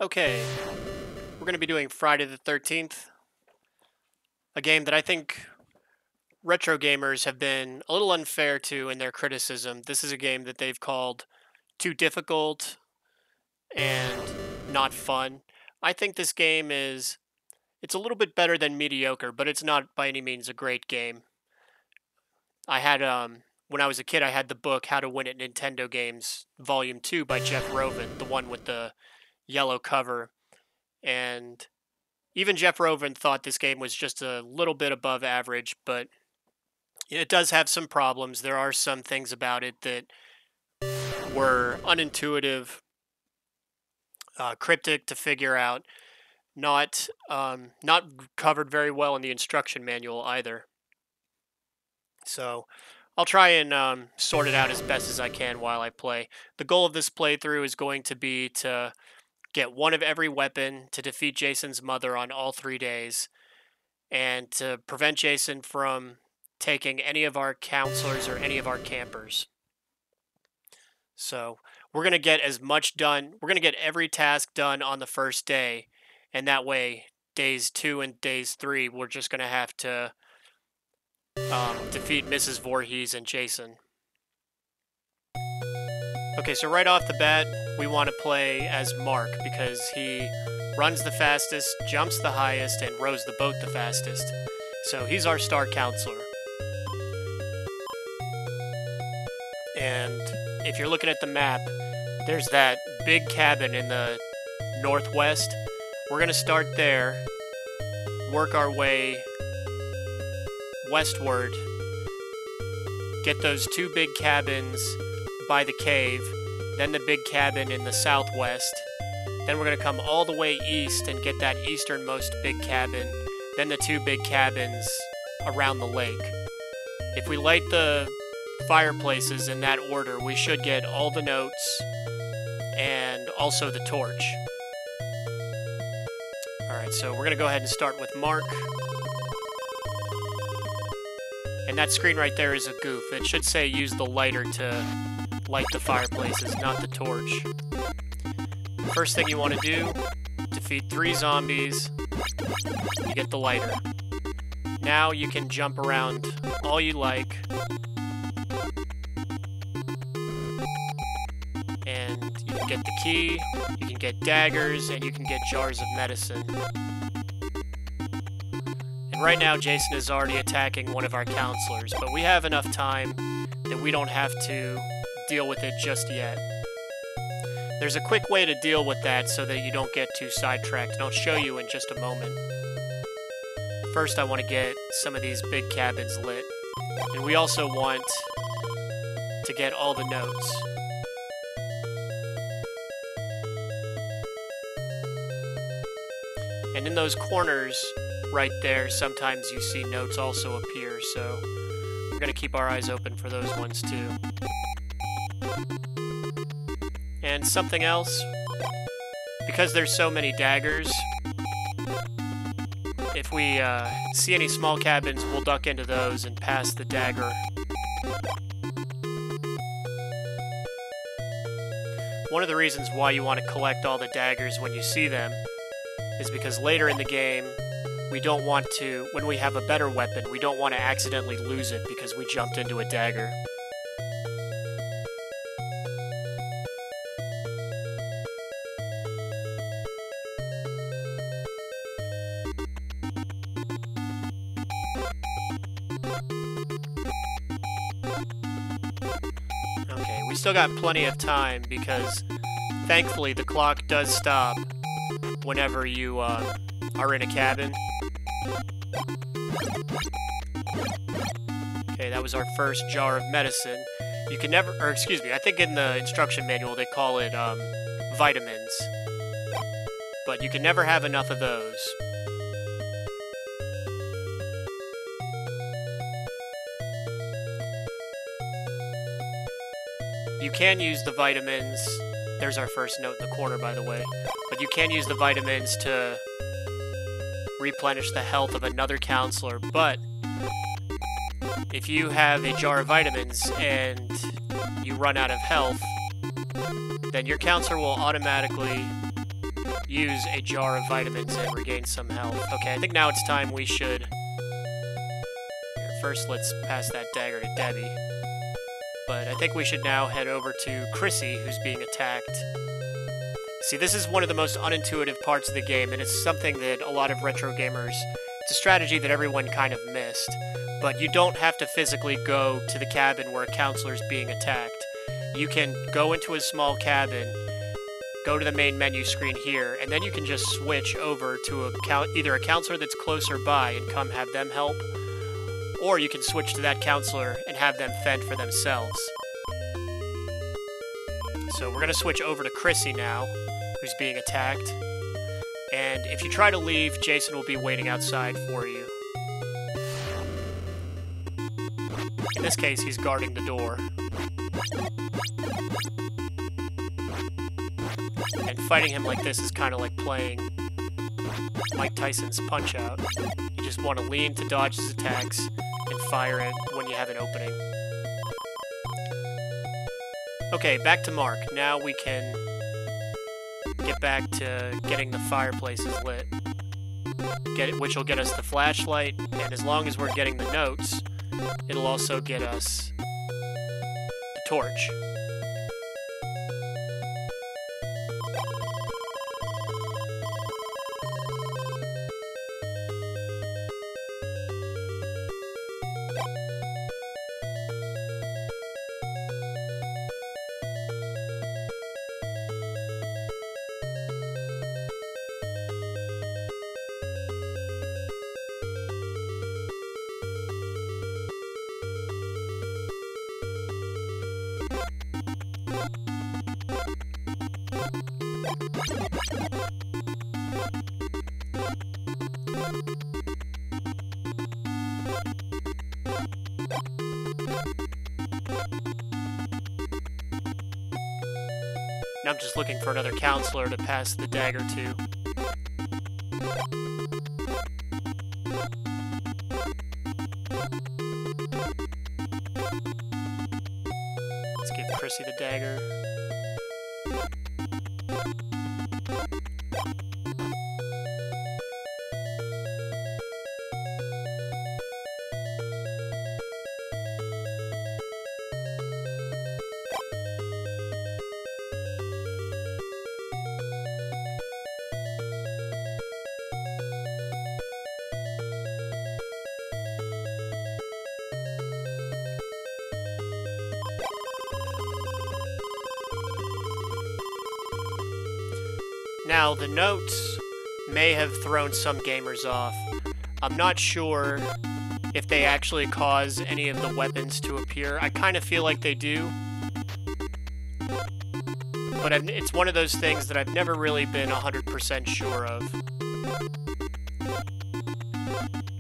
Okay, we're going to be doing Friday the 13th, a game that I think retro gamers have been a little unfair to in their criticism. This is a game that they've called too difficult and not fun. I think this game it's a little bit better than mediocre, but it's not by any means a great game. I had when I was a kid, I had the book How to Win at Nintendo Games Volume 2 by Jeff Rovin, the one with the yellow cover. And even Jeff Rovin thought this game was just a little bit above average, but it does have some problems. There are some things about it that were unintuitive, cryptic to figure out, not covered very well in the instruction manual either. So I'll try and sort it out as best as I can while I play. The goal of this playthrough is going to be to get one of every weapon to defeat Jason's mother on all 3 days, and to prevent Jason from taking any of our counselors or any of our campers. So we're going to get as much done. We're going to get every task done on the first day, and that way, days 2 and days 3, we're just going to have to defeat Mrs. Voorhees and Jason. Okay, so right off the bat, we want to play as Mark because he runs the fastest, jumps the highest, and rows the boat the fastest. So he's our star counselor. And if you're looking at the map, there's that big cabin in the northwest. We're going to start there, work our way westward, get those 2 big cabins by the cave, then the big cabin in the southwest. Then we're going to come all the way east and get that easternmost big cabin, then the 2 big cabins around the lake. If we light the fireplaces in that order, we should get all the notes and also the torch. Alright, so we're going to go ahead and start with Mark. And that screen right there is a goof. It should say use the lighter to light the fireplaces, not the torch. First thing you want to do, defeat 3 zombies. You get the lighter. Now you can jump around all you like. And you can get the key, you can get daggers, and you can get jars of medicine. And right now Jason is already attacking one of our counselors, but we have enough time that we don't have to deal with it just yet. There's a quick way to deal with that so that you don't get too sidetracked, and I'll show you in just a moment. First, I want to get some of these big cabins lit, and we also want to get all the notes. And in those corners right there, sometimes you see notes also appear, so we're going to keep our eyes open for those ones too. And something else, because there's so many daggers, if we see any small cabins, we'll duck into those and pass the dagger. One of the reasons why you want to collect all the daggers when you see them is because later in the game, we don't want to, when we have a better weapon, we don't want to accidentally lose it because we jumped into a dagger. Okay, we still got plenty of time because thankfully the clock does stop whenever you are in a cabin. Okay, that was our first jar of medicine. You can never, or excuse me, I think in the instruction manual they call it vitamins. But you can never have enough of those. You can use the vitamins. There's our first note in the corner, by the way. But you can use the vitamins to replenish the health of another counselor, but if you have a jar of vitamins and you run out of health, then your counselor will automatically use a jar of vitamins and regain some health. Okay, I think now it's time we should... Here, first, let's pass that dagger to Debbie. But I think we should now head over to Chrissy, who's being attacked. See, this is one of the most unintuitive parts of the game, and it's something that a lot of retro gamers... It's a strategy that everyone kind of missed. But you don't have to physically go to the cabin where a counselor's being attacked. You can go into a small cabin, go to the main menu screen here, and then you can just switch over to either a counselor that's closer by and come have them help, or you can switch to that counselor and have them fend for themselves. So we're going to switch over to Chrissy now, who's being attacked. And if you try to leave, Jason will be waiting outside for you. In this case, he's guarding the door. And fighting him like this is kind of like playing Mike Tyson's Punch-Out. You just want to lean to dodge his attacks and fire it when you have an opening. Okay, back to Mark. Now we can get back to getting the fireplaces lit, which will get us the flashlight, and as long as we're getting the notes, it'll also get us the torch. Now I'm just looking for another counselor to pass the dagger to. Let's give Chrissy the dagger. Now, the notes may have thrown some gamers off. I'm not sure if they actually cause any of the weapons to appear. I kind of feel like they do. But it's one of those things that I've never really been 100% sure of.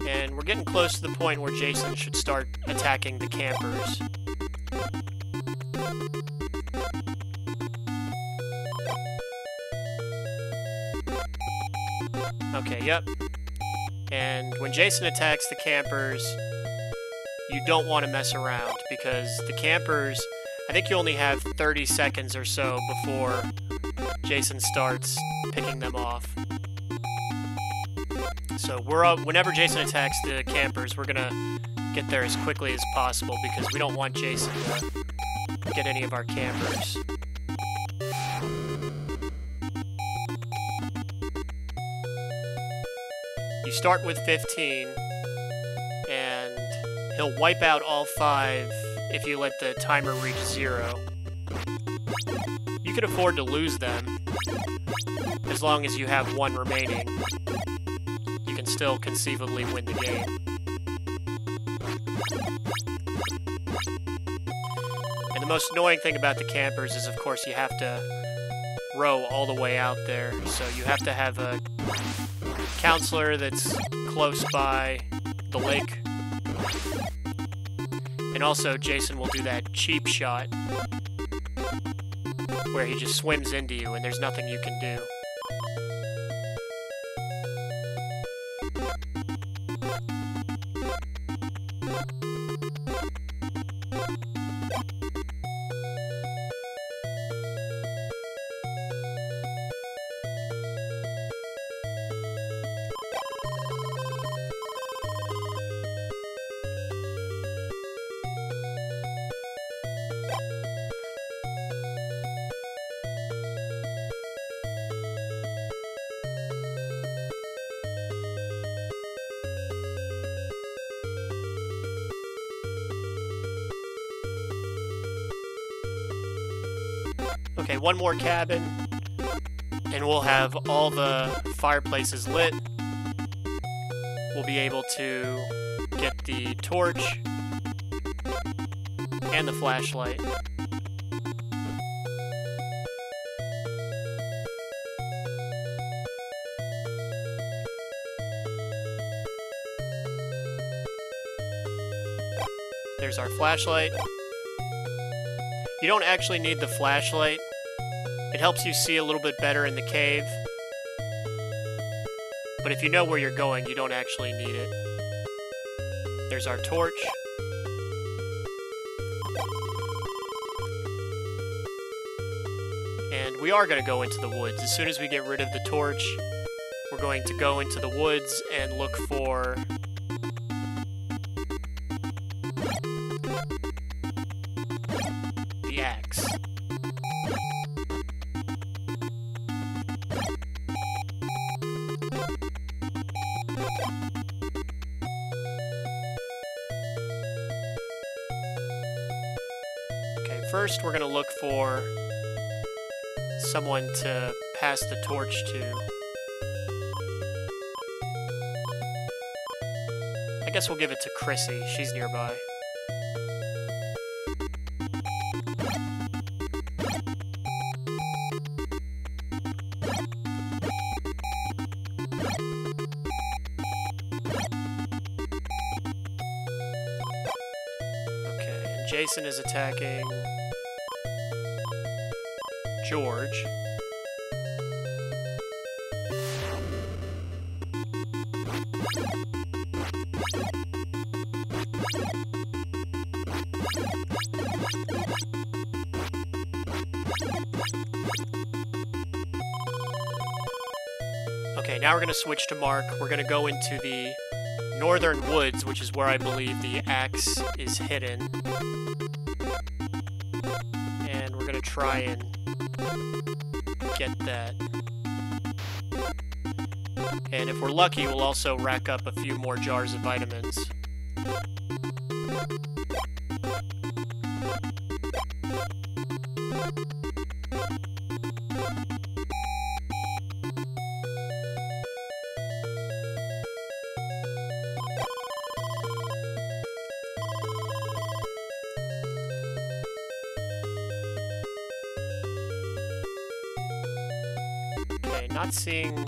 And we're getting close to the point where Jason should start attacking the campers. Okay, yep. And when Jason attacks the campers, you don't want to mess around, because the campers, I think you only have 30 seconds or so before Jason starts picking them off. So whenever Jason attacks the campers, we're gonna get there as quickly as possible, because we don't want Jason to get any of our campers. You start with 15, and he'll wipe out all 5 if you let the timer reach 0. You can afford to lose them, as long as you have 1 remaining. You can still conceivably win the game. And the most annoying thing about the campers is, of course, you have to row all the way out there, so you have to have a counselor that's close by the lake. And also, Jason will do that cheap shot where he just swims into you and there's nothing you can do. Okay, one more cabin, and we'll have all the fireplaces lit. We'll be able to get the torch and the flashlight. There's our flashlight. You don't actually need the flashlight. It helps you see a little bit better in the cave. But if you know where you're going, you don't actually need it. There's our torch. And we are going to go into the woods. As soon as we get rid of the torch, we're going to go into the woods and look for the axe. Okay, first we're going to look for someone to pass the torch to. I guess we'll give it to Chrissy. She's nearby. Okay, and Jason is attacking George. Okay, now we're going to switch to Mark. We're going to go into the northern woods, which is where I believe the axe is hidden. And we're going to try and get that. And if we're lucky, we'll also rack up a few more jars of vitamins. Okay, not seeing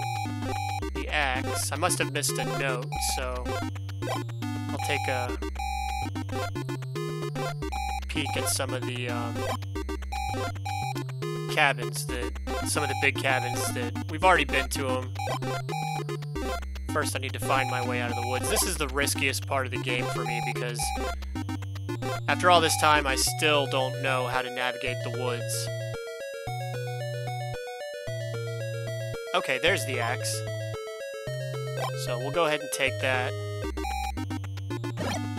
the axe. I must have missed a note, so I'll take a peek at some of the cabins, some of the big cabins that we've already been to them. First, I need to find my way out of the woods. This is the riskiest part of the game for me because after all this time, I still don't know how to navigate the woods. Okay, there's the axe. So we'll go ahead and take that.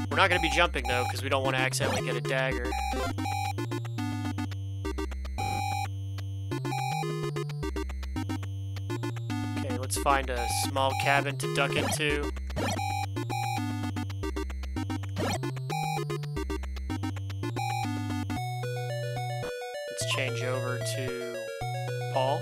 We're not going to be jumping, though, because we don't want to accidentally get a dagger. Okay, let's find a small cabin to duck into. Let's change over to Paul.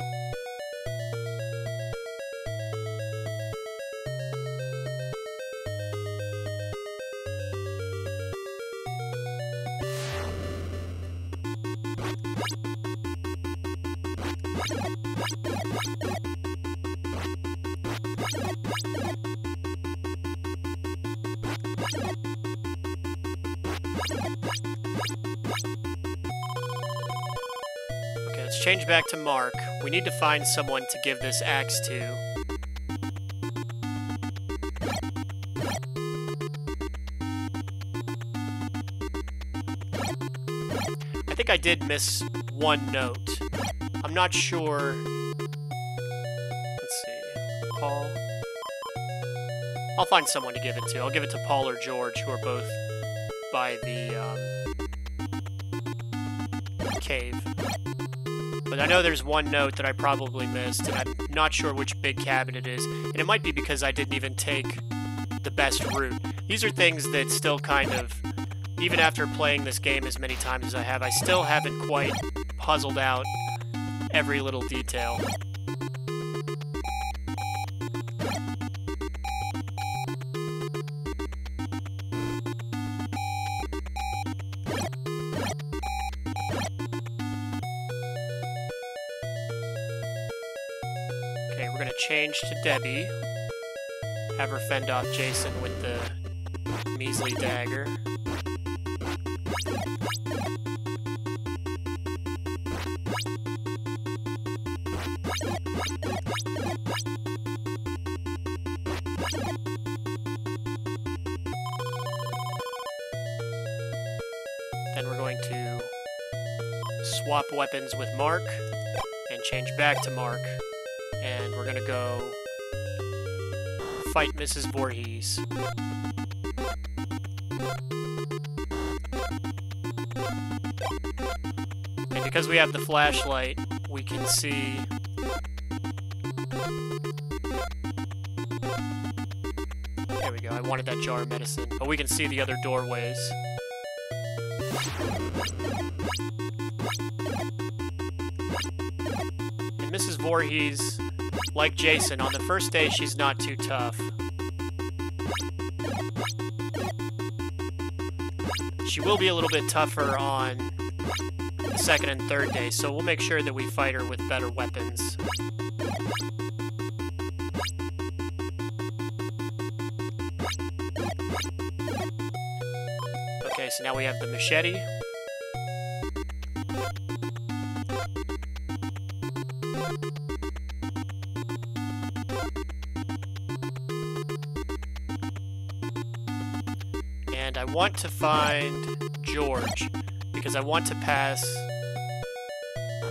Okay, let's change back to Mark. We need to find someone to give this axe to. I think I did miss one note. I'm not sure. Let's see. Paul. I'll find someone to give it to. I'll give it to Paul or George, who are both by the cave. But I know there's one note that I probably missed, and I'm not sure which big cabin it is. And it might be because I didn't even take the best route. These are things that still kind of, even after playing this game as many times as I have, I still haven't quite puzzled out every little detail. Okay, we're gonna change to Debbie. Have her fend off Jason with the measly dagger. Then we're going to swap weapons with Mark and change back to Mark. And we're gonna go fight Mrs. Voorhees. And because we have the flashlight, we can see there we go, I wanted that jar of medicine, but we can see the other doorways. And Mrs. Voorhees, like Jason, on the first day she's not too tough. She will be a little bit tougher on the second and third day, so we'll make sure that we fight her with better weapons. Okay, so now we have the machete. And I want to find George, because I want to pass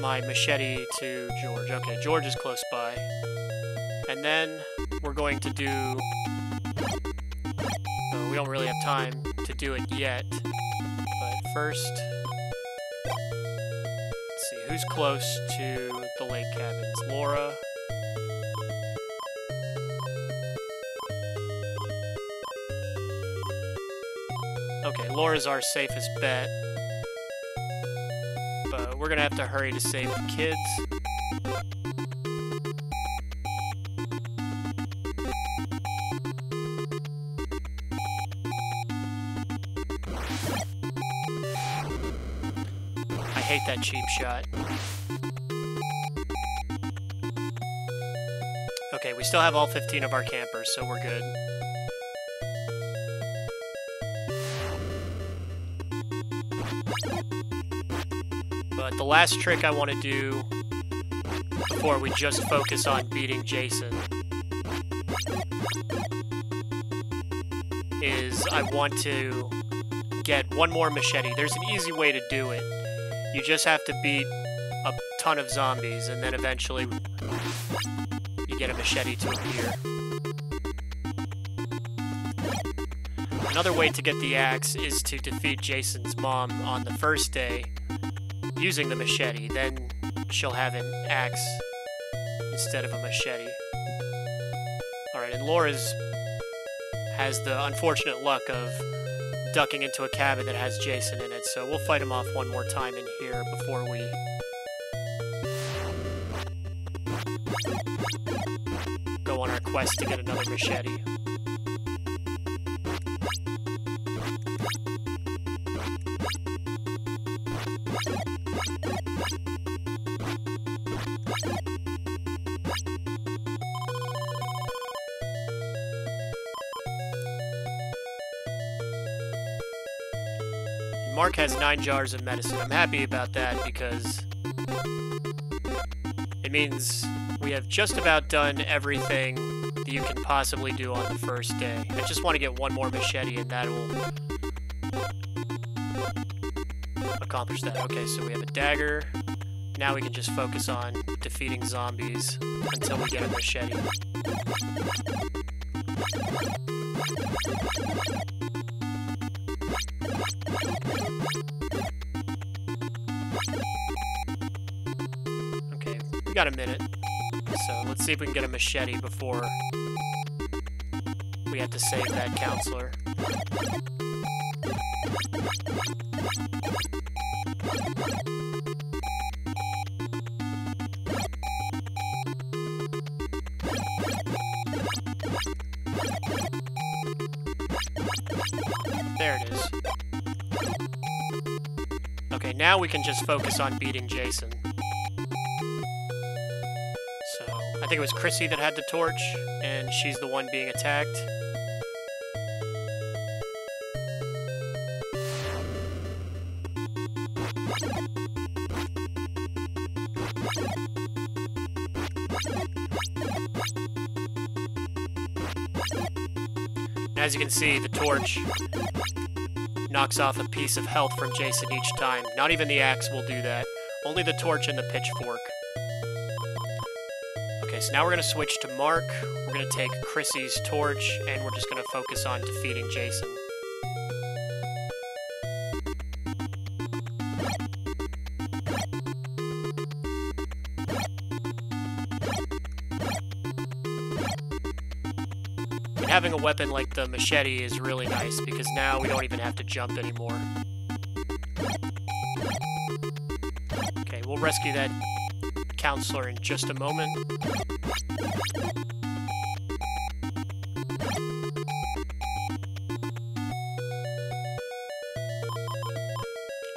my machete to George. Okay, George is close by. And then we're going to do... Oh, we don't really have time to do it yet. But first... Let's see, who's close to the lake cabins? Laura... Okay, Laura's our safest bet. But we're gonna have to hurry to save the kids. I hate that cheap shot. Okay, we still have all 15 of our campers, so we're good. But the last trick I want to do before we just focus on beating Jason is I want to get one more machete. There's an easy way to do it. You just have to beat a ton of zombies, and then eventually you get a machete to appear. Another way to get the axe is to defeat Jason's mom on the first day using the machete. Then she'll have an axe instead of a machete. Alright, and Laura's has the unfortunate luck of ducking into a cabin that has Jason in it, so we'll fight him off one more time in here before we go on our quest to get another machete. Mark has 9 jars of medicine. I'm happy about that because it means we have just about done everything that you can possibly do on the first day. I just want to get one more machete and that will accomplish that. Okay, so we have a dagger. Now we can just focus on defeating zombies until we get a machete. Okay, we got a minute. So let's see if we can get a machete before we have to save that counselor. now we can just focus on beating Jason. So, I think it was Chrissy that had the torch, and she's the one being attacked. As you can see, the torch knocks off a piece of health from Jason each time. Not even the axe will do that. Only the torch and the pitchfork. Okay, so now we're going to switch to Mark. We're going to take Chrissy's torch, and we're just going to focus on defeating Jason. Having a weapon like the machete is really nice, because now we don't even have to jump anymore. Okay, we'll rescue that counselor in just a moment.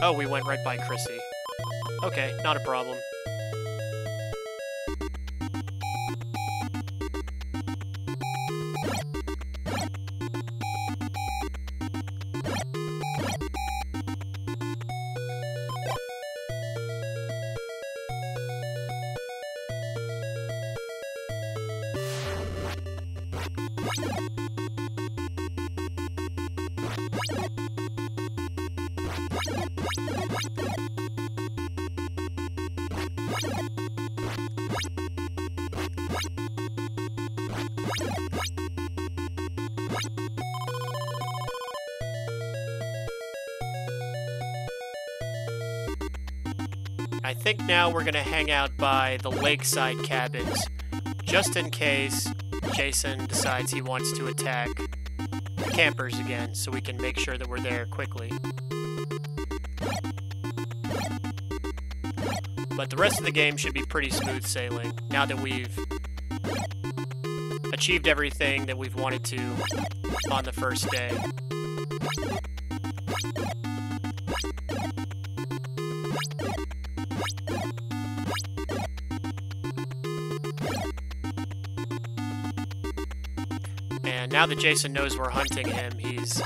Oh, we went right by Chrissy. Okay, not a problem. I think now we're gonna hang out by the lakeside cabins, just in case Jason decides he wants to attack the campers again, so we can make sure that we're there quickly. But the rest of the game should be pretty smooth sailing, now that we've achieved everything that we've wanted to on the first day. And now that Jason knows we're hunting him, he's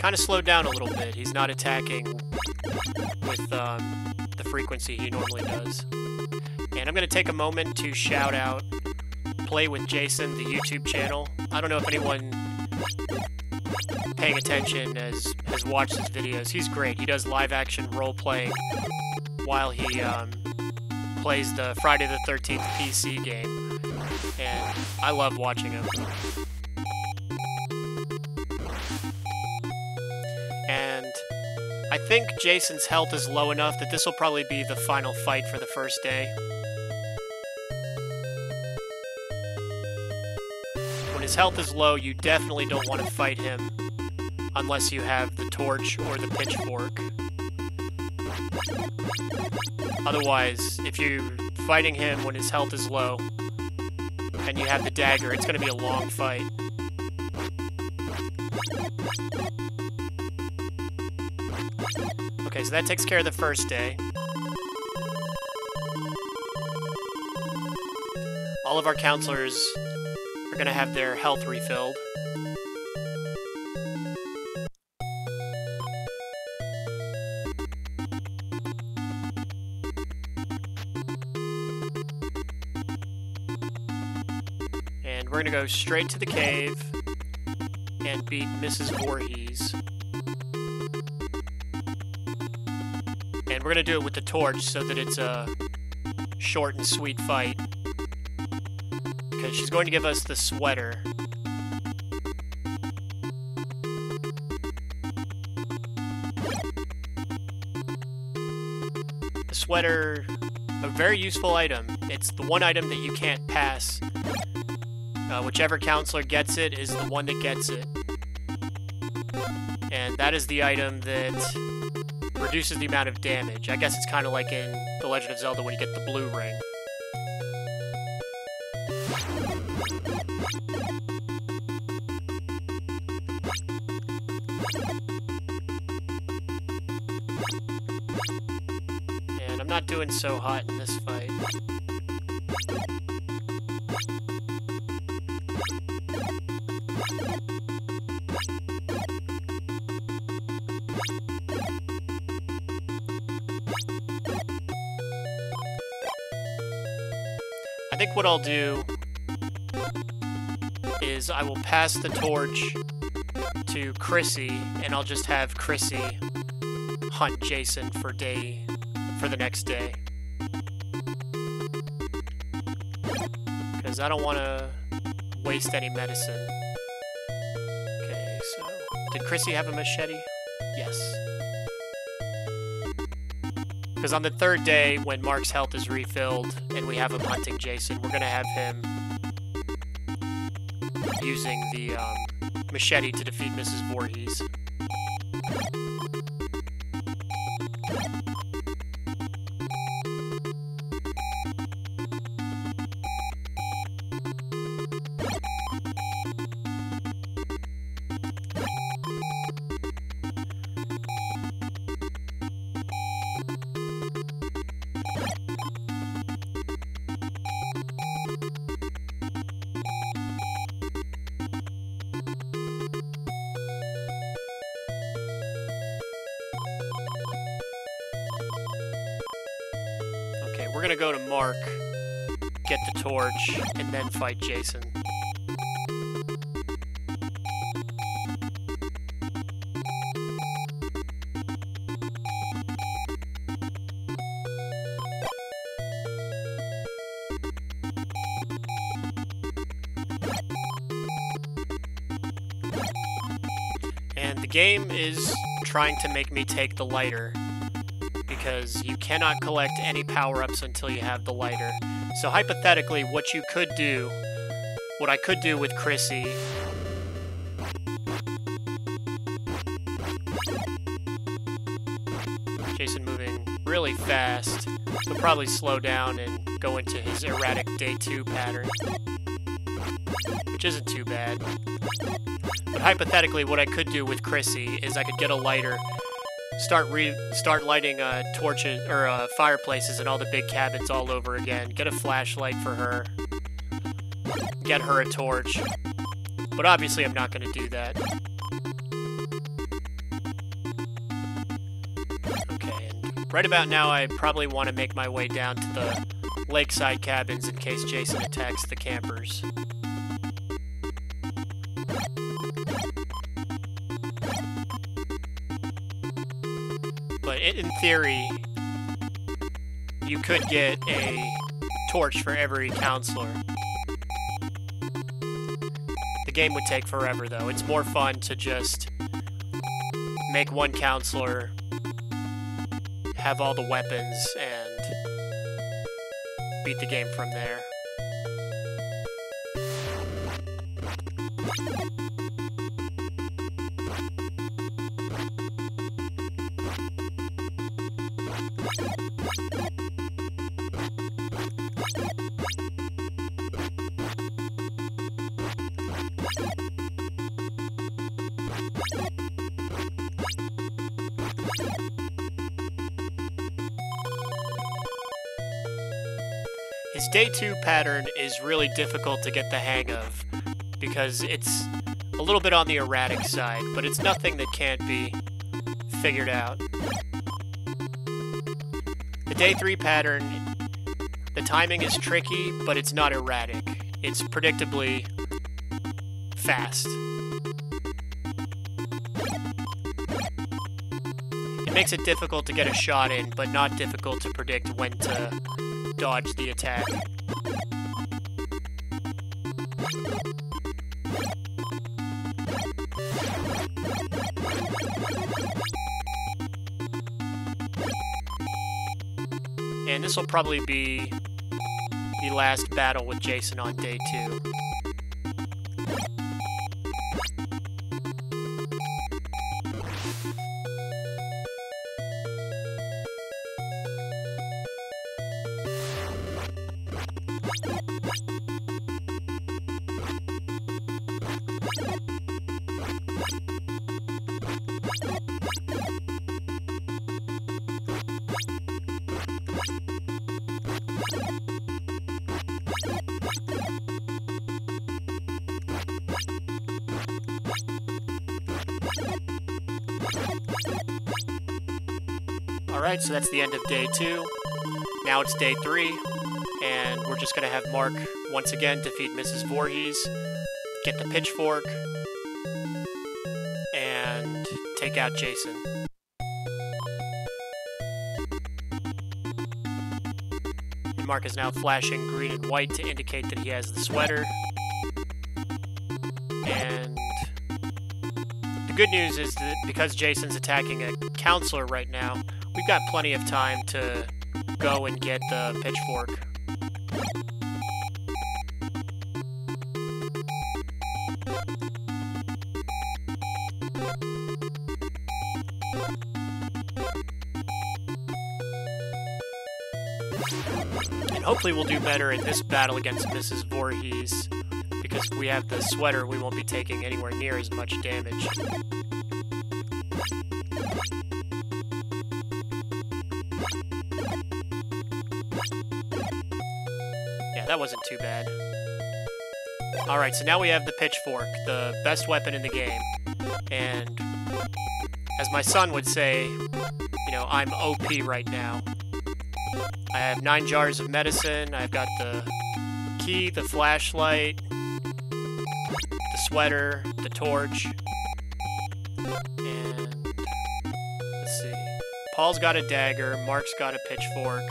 kind of slowed down a little bit. He's not attacking with the frequency he normally does. And I'm going to take a moment to shout out Play with Jason, the YouTube channel. I don't know if anyone paying attention has watched his videos. He's great. He does live-action role-playing while he plays the Friday the 13th PC game. And I love watching him. And I think Jason's health is low enough that this will probably be the final fight for the first day. When his health is low, you definitely don't want to fight him unless you have the torch or the pitchfork. Otherwise, if you're fighting him when his health is low and you have the dagger, it's going to be a long fight. Okay, so that takes care of the first day. All of our counselors are going to have their health refilled. And we're going to go straight to the cave and beat Mrs. Voorhees. And we're going to do it with the torch so that it's a short and sweet fight. Because she's going to give us the sweater. The sweater, a very useful item. It's the one item that you can't pass. Whichever counselor gets it is the one that gets it. And that is the item that reduces the amount of damage. I guess it's kind of like in The Legend of Zelda when you get the blue ring. I'm not doing so hot in this fight. I think what I'll do is I will pass the torch to Chrissy, and I'll just have Chrissy hunt Jason for the next day. Because I don't want to waste any medicine. Okay, so did Chrissy have a machete? Yes. Because on the third day, when Mark's health is refilled and we have him hunting Jason, we're going to have him using the machete to defeat Mrs. Voorhees. We're gonna go to Mark, get the torch, and then fight Jason. And the game is trying to make me take the lighter, because you cannot collect any power-ups until you have the lighter. So hypothetically, what I could do with Chrissy Jason moving really fast, he'll probably slow down and go into his erratic day 2 pattern, which isn't too bad. But hypothetically, what I could do with Chrissy is I could get a lighter, start lighting torches or fireplaces in all the big cabins all over again. Get a flashlight for her. Get her a torch. But obviously, I'm not going to do that. Okay, and right about now, I probably want to make my way down to the lakeside cabins in case Jason attacks the campers. But in theory, you could get a torch for every counselor. The game would take forever, though. It's more fun to just make one counselor, have all the weapons, and beat the game from there. His day 2 pattern is really difficult to get the hang of because it's a little bit on the erratic side, but it's nothing that can't be figured out. The day 3 pattern, the timing is tricky, but it's not erratic. It's predictably fast. It makes it difficult to get a shot in, but not difficult to predict when to dodge the attack. And this will probably be the last battle with Jason on day 2. Alright, so that's the end of day 2. Now it's day 3, and we're just going to have Mark once again defeat Mrs. Voorhees, get the pitchfork, and take out Jason. And Mark is now flashing green and white to indicate that he has the sweater. And the good news is that because Jason's attacking a counselor right now, we've got plenty of time to go and get the pitchfork. And hopefully we'll do better in this battle against Mrs. Voorhees. Because we have the sweater, we won't be taking anywhere near as much damage. That wasn't too bad. Alright, so now we have the pitchfork, the best weapon in the game. And as my son would say, you know, I'm OP right now. I have 9 jars of medicine, I've got the key, the flashlight, the sweater, the torch, and let's see. Paul's got a dagger, Mark's got a pitchfork,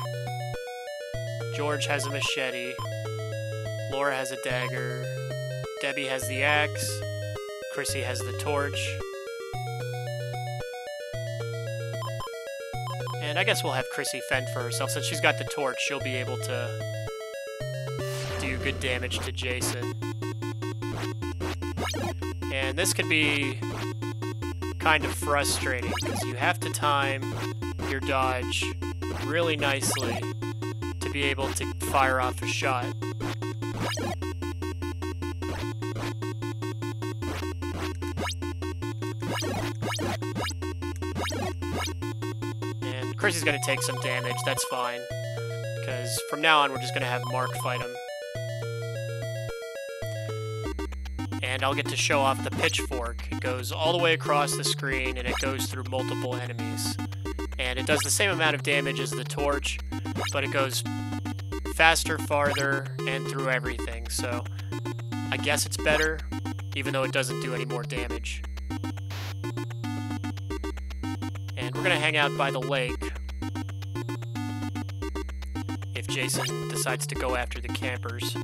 George has a machete, Laura has a dagger, Debbie has the axe, Chrissy has the torch, and I guess we'll have Chrissy fend for herself. Since she's got the torch, she'll be able to do good damage to Jason. And this could be kind of frustrating, because you have to time your dodge really nicely to be able to fire off a shot. And Chrissy's going to take some damage, that's fine, because from now on we're just going to have Mark fight him. And I'll get to show off the pitchfork. It goes all the way across the screen and it goes through multiple enemies. And it does the same amount of damage as the torch, but it goes faster, farther, and through everything. So I guess it's better, even though it doesn't do any more damage. And we're gonna hang out by the lake if Jason decides to go after the campers.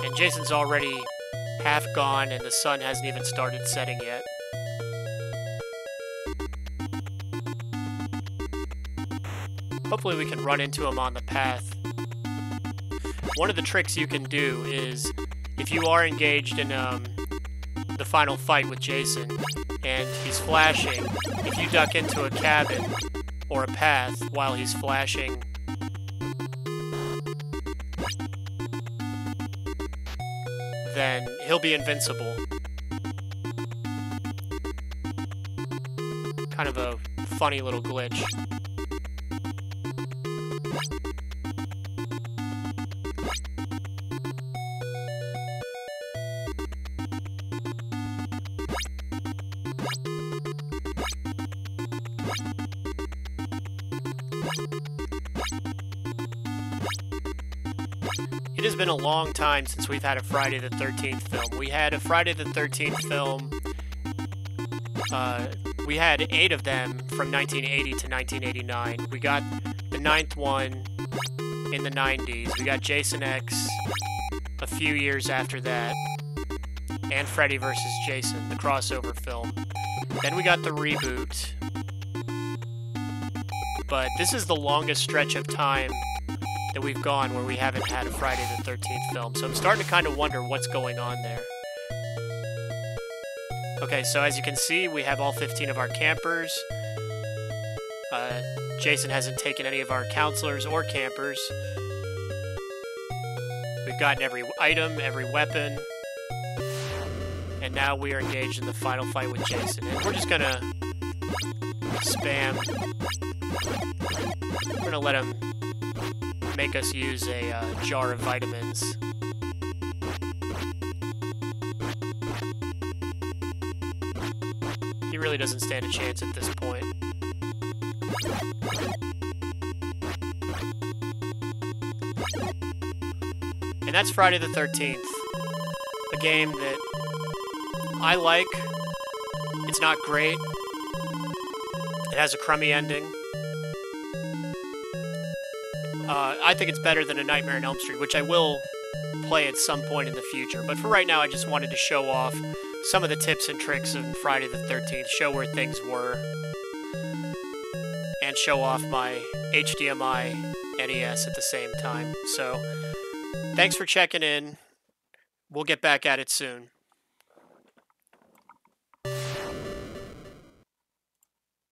And Jason's already half gone and the sun hasn't even started setting yet. Hopefully we can run into him on the path. One of the tricks you can do is, if you are engaged in the final fight with Jason, and he's flashing, if you duck into a cabin or a path while he's flashing, then he'll be invincible. Kind of a funny little glitch. It has been a long time since we've had a Friday the 13th film. We had a Friday the 13th film. We had 8 of them from 1980 to 1989. We got the 9th one in the 90s. We got Jason X a few years after that. And Freddy vs. Jason, the crossover film. Then we got the reboot. But this is the longest stretch of time that we've gone where we haven't had a Friday the 13th film. So I'm starting to kind of wonder what's going on there. Okay, so as you can see, we have all 15 of our campers. Jason hasn't taken any of our counselors or campers. We've gotten every item, every weapon. And now we are engaged in the final fight with Jason. And we're just gonna spam. We're gonna let him make us use a jar of vitamins. He really doesn't stand a chance at this point. And that's Friday the 13th. A game that I like. It's not great. It has a crummy ending. I think it's better than A Nightmare on Elm Street, which I will play at some point in the future. But for right now, I just wanted to show off some of the tips and tricks of Friday the 13th, show where things were, and show off my HDMI NES at the same time. So, thanks for checking in. We'll get back at it soon.